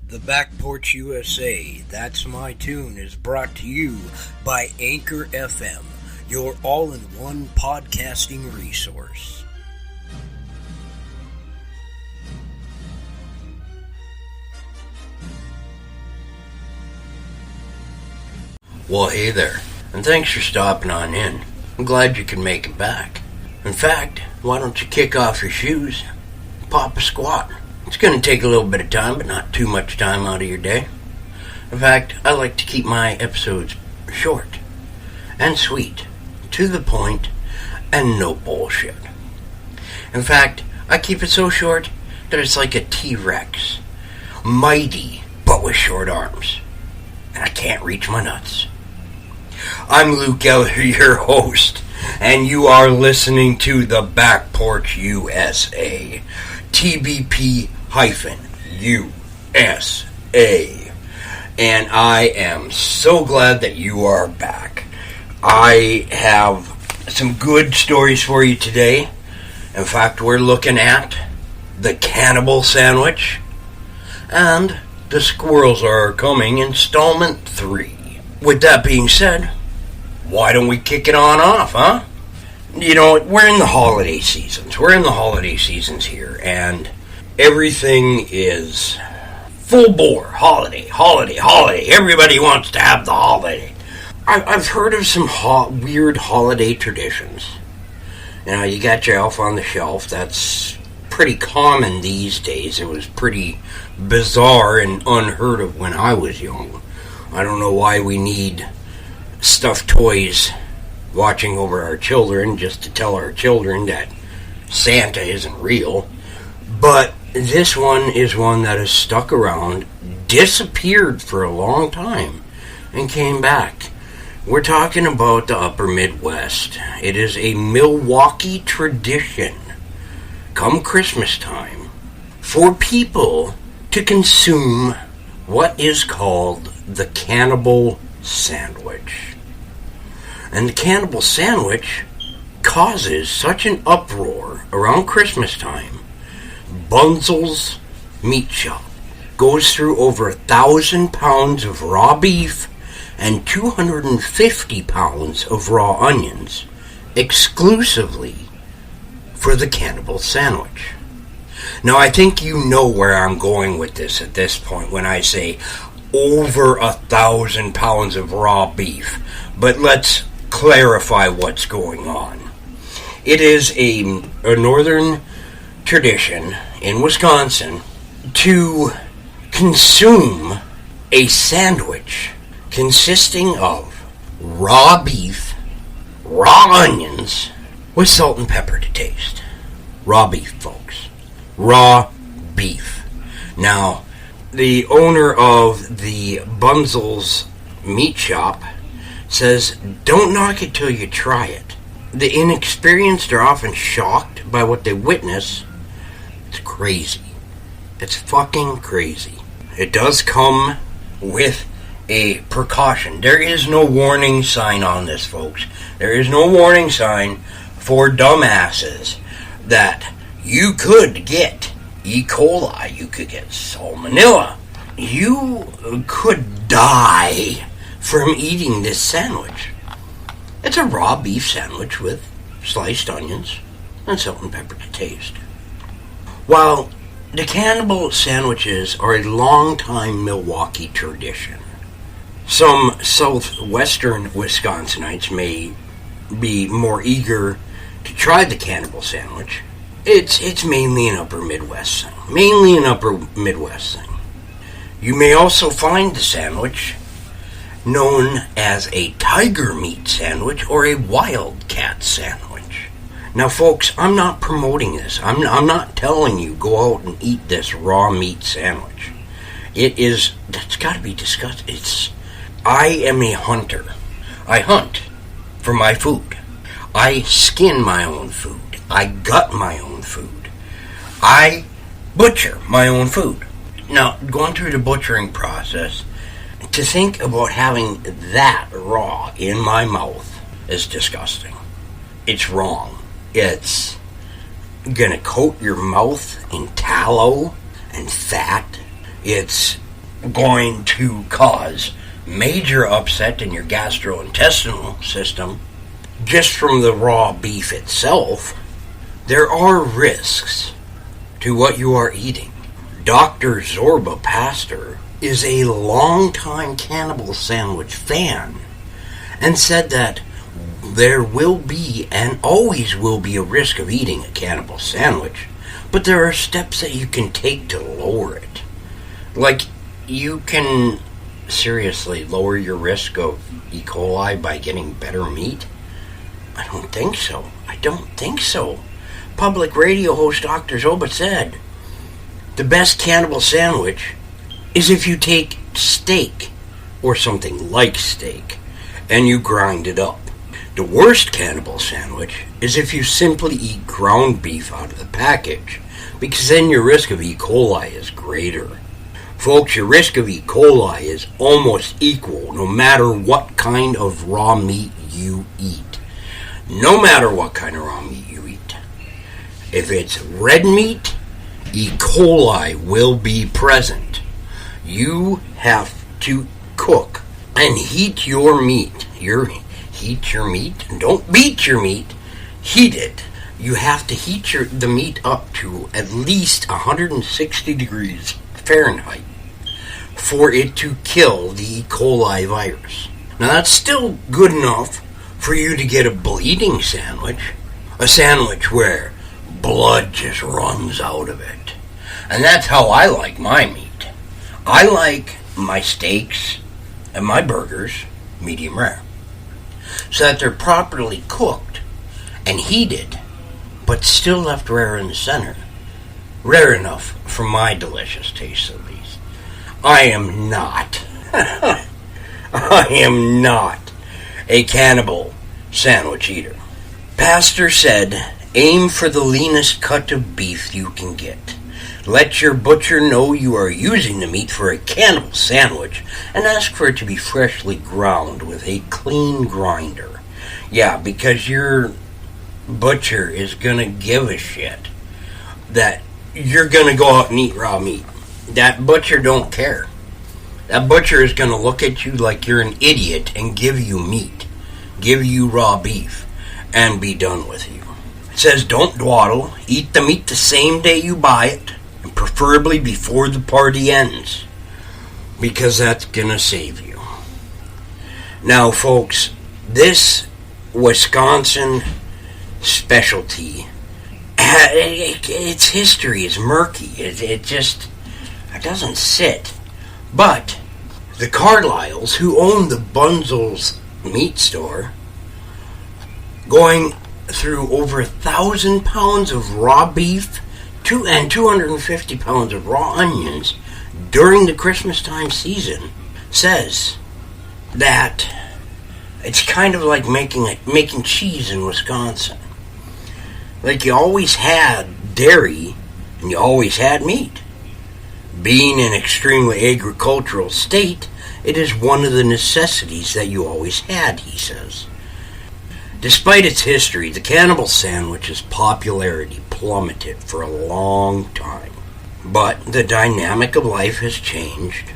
The Back Porch USA, That's My Tune, is brought to you by Anchor FM, your all-in-one podcasting resource. Well, hey there, and thanks for stopping on in. I'm glad you can make it back. In fact, why don't you kick off your shoes, pop a squat. It's going to take a little bit of time, but not too much time out of your day. In fact, I like to keep my episodes short and sweet, to the point, and no bullshit. In fact, I keep it so short that it's like a T-Rex. Mighty, but with short arms. And I can't reach my nuts. I'm Luke Eller, your host, and you are listening to The Back Porch USA. TBP-USA. And I am so glad that you are back. I have some good stories for you today. In fact, we're looking at the Cannibal Sandwich and the Squirrels Are Coming installment 3. With that being said, why don't we kick it on off, huh? You know, we're in the holiday seasons. We're in the holiday seasons here, and everything is full bore. Holiday. Everybody wants to have the holiday. I've heard of some weird holiday traditions. You know, you got your elf on the shelf. That's pretty common these days. It was pretty bizarre and unheard of when I was young. I don't know why we need stuffed toys watching over our children just to tell our children that Santa isn't real. But this one is one that has stuck around, disappeared for a long time, and came back. We're talking about the upper Midwest. It is a Milwaukee tradition, come Christmas time, for people to consume what is called the Cannibal Sandwich. And the Cannibal Sandwich causes such an uproar around Christmas time. Bunzel's Meat Shop goes through over 1,000 pounds of raw beef and 250 pounds of raw onions exclusively for the Cannibal Sandwich. Now, I think you know where I'm going with this at this point when I say over 1,000 pounds of raw beef. But let's clarify what's going on. It is a northern tradition in Wisconsin to consume a sandwich consisting of raw beef, raw onions, with salt and pepper to taste. Raw beef, folks. Raw beef. Now, the owner of the Bunzel's Meat Shop says, don't knock it till you try it. The inexperienced are often shocked by what they witness. It's crazy. It's fucking crazy. It does come with a precaution. There is no warning sign on this, folks. There is no warning sign for dumbasses that you could get E. coli, you could get salmonella, you could die from eating this sandwich. It's a raw beef sandwich with sliced onions and salt and pepper to taste. While the Cannibal Sandwiches are a long-time Milwaukee tradition, some southwestern Wisconsinites may be more eager to try the Cannibal Sandwich. It's mainly an upper Midwest thing. You may also find the sandwich known as a tiger meat sandwich or a wildcat sandwich. Now, folks, I'm not promoting this. I'm not telling you go out and eat this raw meat sandwich. That's got to be discussed. I am a hunter. I hunt for my food. I skin my own food. I gut my own food. I butcher my own food. Now, going through the butchering process, to think about having that raw in my mouth is disgusting. It's wrong. It's gonna coat your mouth in tallow and fat. It's going to cause major upset in your gastrointestinal system just from the raw beef itself, there are risks to what you are eating. Dr. Zorba Pastor is a longtime Cannibal Sandwich fan and said that there will be and always will be a risk of eating a Cannibal Sandwich, but there are steps that you can take to lower it. Like, you can seriously lower your risk of E. coli by getting better meat? I don't think so. Public radio host Dr. Zoba said, the best Cannibal Sandwich is if you take steak, or something like steak, and you grind it up. The worst Cannibal Sandwich is if you simply eat ground beef out of the package, because then your risk of E. coli is greater. Folks, your risk of E. coli is almost equal no matter what kind of raw meat you eat. No matter what kind of raw meat you eat. If it's red meat, E. coli will be present. You have to cook and heat your meat. Heat your meat. Don't beat your meat. Heat it. You have to heat the meat up to at least 160 degrees Fahrenheit for it to kill the E. coli virus. Now that's still good enough for you to get a bleeding sandwich, a sandwich where blood just runs out of it. And that's how I like my meat. I like my steaks and my burgers medium rare, so that they're properly cooked and heated, but still left rare in the center. Rare enough for my delicious taste, at least. I am not a Cannibal Sandwich eater. Pastor said, aim for the leanest cut of beef you can get. Let your butcher know you are using the meat for a Cannibal Sandwich and ask for it to be freshly ground with a clean grinder. Yeah, because your butcher is going to give a shit that you're going to go out and eat raw meat. That butcher don't care. That butcher is going to look at you like you're an idiot and give you meat, give you raw beef, and be done with you. It says don't dawdle, eat the meat the same day you buy it, and preferably before the party ends, because that's going to save you. Now, folks, this Wisconsin specialty, its history is murky. It doesn't sit. But the Carlyles, who own the Bunzel's meat store, going through over 1,000 pounds of raw beef and 250 pounds of raw onions during the Christmas time season, says that it's kind of like making cheese in Wisconsin. Like, you always had dairy and you always had meat. Being an extremely agricultural state, it is one of the necessities that you always had, he says. Despite its history, the Cannibal Sandwich's popularity plummeted for a long time. But the dynamic of life has changed.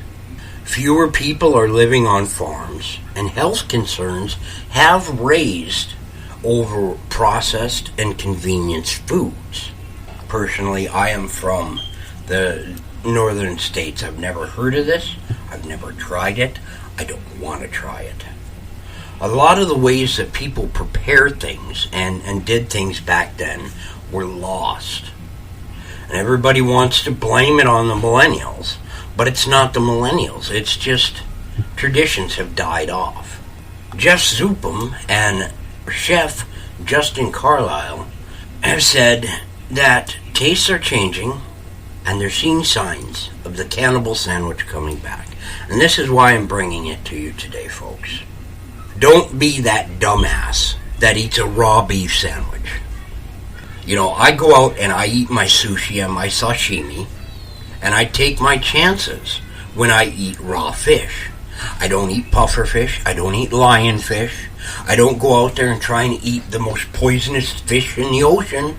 Fewer people are living on farms, and health concerns have raised over processed and convenience foods. Personally, I am from the northern states. I've never heard of this. I've never tried it. I don't want to try it. A lot of the ways that people prepared things and did things back then were lost. And everybody wants to blame it on the millennials. But it's not the millennials. It's just traditions have died off. Jeff Zupum and Chef Justin Carlyle have said that tastes are changing and they're seeing signs of the Cannibal Sandwich coming back. And this is why I'm bringing it to you today, folks. Don't be that dumbass that eats a raw beef sandwich. You know, I go out and I eat my sushi and my sashimi, and I take my chances when I eat raw fish. I don't eat puffer fish. I don't eat lionfish. I don't go out there and try and eat the most poisonous fish in the ocean.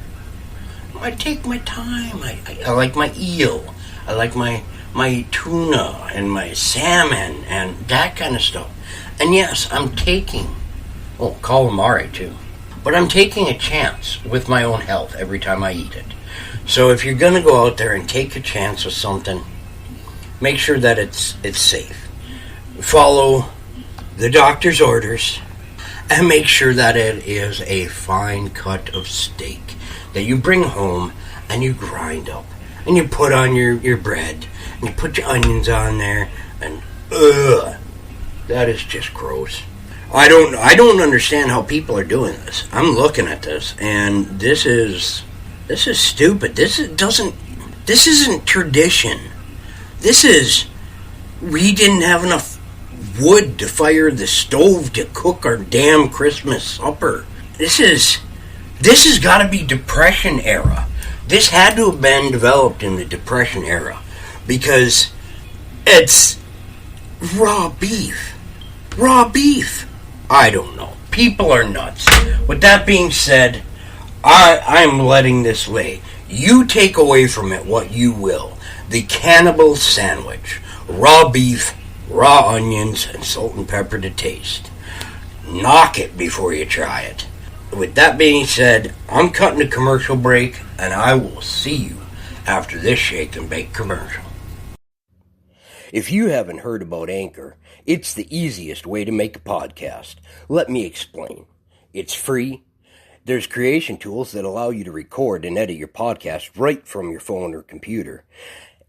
I take my time. I like my eel. I like my my tuna and my salmon and that kind of stuff. And yes, I'm taking, calamari too. But I'm taking a chance with my own health every time I eat it. So if you're going to go out there and take a chance with something, make sure that it's safe. Follow the doctor's orders and make sure that it is a fine cut of steak that you bring home and you grind up and you put on your bread and you put your onions on there and that is just gross. I don't understand how people are doing this. I'm looking at this and this is stupid. This isn't tradition. We didn't have enough wood to fire the stove to cook our damn Christmas supper. This has got to be Depression era. This had to have been developed in the Depression era because it's raw beef. Raw beef. I don't know. People are nuts. With that being said, I'm letting this lay. You take away from it what you will. The Cannibal Sandwich. Raw beef, raw onions, and salt and pepper to taste. Knock it before you try it. With that being said, I'm cutting a commercial break, and I will see you after this shake and bake commercial. If you haven't heard about Anchor, it's the easiest way to make a podcast. Let me explain. It's free. There's creation tools that allow you to record and edit your podcast right from your phone or computer.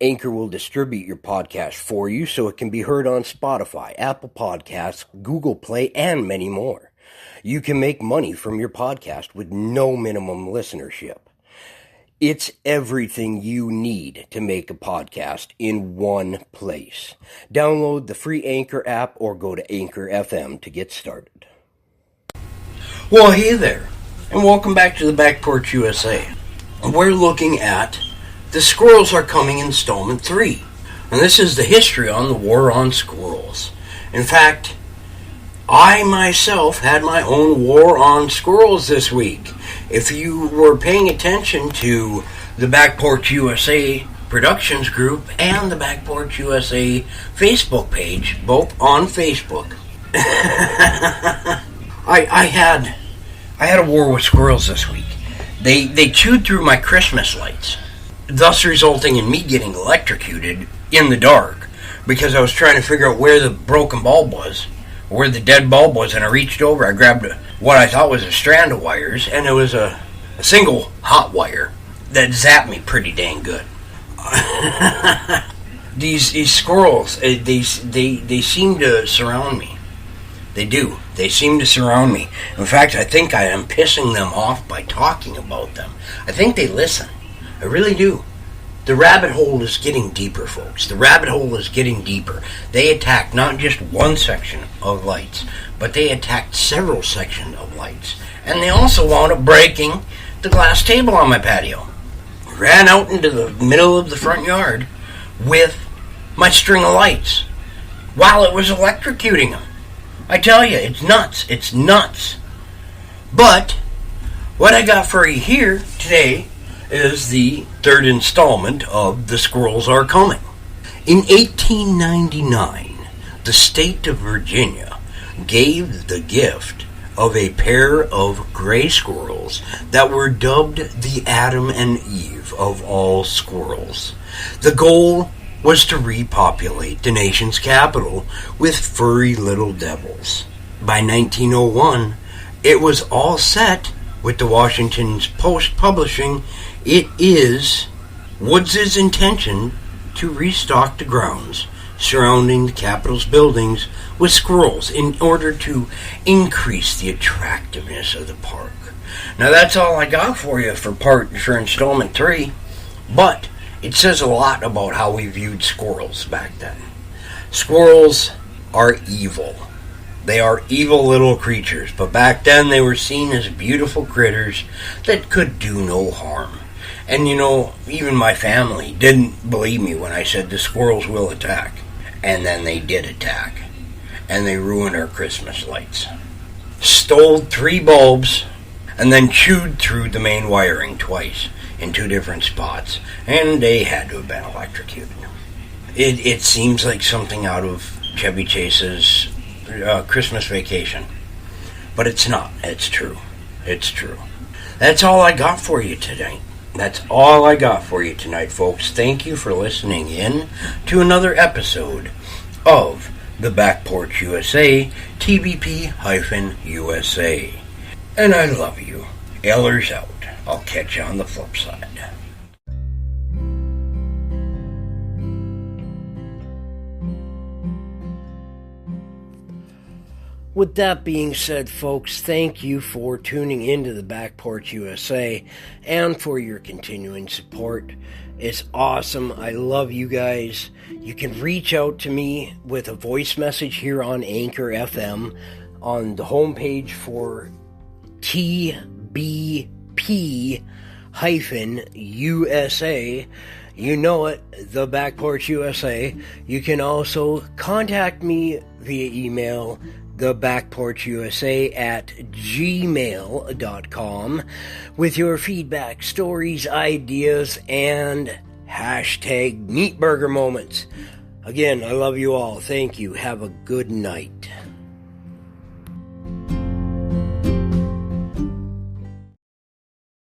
Anchor will distribute your podcast for you so it can be heard on Spotify, Apple Podcasts, Google Play, and many more. You can make money from your podcast with no minimum listenership. It's everything you need to make a podcast in one place. Download the free Anchor app or go to Anchor FM to get started. Well, hey there, and welcome back to the Back Porch USA. We're looking at The Squirrels Are Coming Installment 3. And this is the history on the war on squirrels. In fact, I myself had my own war on squirrels this week. If you were paying attention to the Back Porch USA Productions group and the Back Porch USA Facebook page, both on Facebook, I had a war with squirrels this week. They chewed through my Christmas lights, thus resulting in me getting electrocuted in the dark because I was trying to figure out where the broken bulb was, where the dead bulb was, and I reached over, I grabbed what I thought was a strand of wires, and it was a single hot wire that zapped me pretty dang good. These squirrels, they seem to surround me. They do. They seem to surround me. In fact, I think I am pissing them off by talking about them. I think they listen. I really do. The rabbit hole is getting deeper, folks. The rabbit hole is getting deeper. They attacked not just one section of lights, but they attacked several sections of lights. And they also wound up breaking the glass table on my patio. Ran out into the middle of the front yard with my string of lights while it was electrocuting them. I tell you, it's nuts. It's nuts. But what I got for you here today is the third installment of The Squirrels Are Coming. In 1899, the state of Virginia gave the gift of a pair of gray squirrels that were dubbed the Adam and Eve of all squirrels. The goal was to repopulate the nation's capital with furry little devils. By 1901, it was all set, with the Washington Post publishing, "It is Woods' intention to restock the grounds surrounding the Capitol's buildings with squirrels in order to increase the attractiveness of the park." Now that's all I got for you for installment 3, but it says a lot about how we viewed squirrels back then. Squirrels are evil. They are evil little creatures, but back then they were seen as beautiful critters that could do no harm. And you know, even my family didn't believe me when I said the squirrels will attack. And then they did attack. And they ruined our Christmas lights. Stole 3 bulbs, and then chewed through the main wiring twice in 2 different spots. And they had to have been electrocuted. It seems like something out of Chevy Chase's Christmas Vacation. But it's not. It's true. It's true. That's all I got for you tonight. That's all I got for you tonight, folks. Thank you for listening in to another episode of the Back Porch USA, TBP-USA. And I love you. Eller's out. I'll catch you on the flip side. With that being said, folks, thank you for tuning into the Back Porch USA and for your continuing support. It's awesome. I love you guys. You can reach out to me with a voice message here on Anchor FM on the homepage for TBP-USA. You know it, the Back Porch USA. You can also contact me via email, thebackporchusa@gmail.com, with your feedback, stories, ideas, and hashtag meatburger moments. Again, I love you all. Thank you. Have a good night.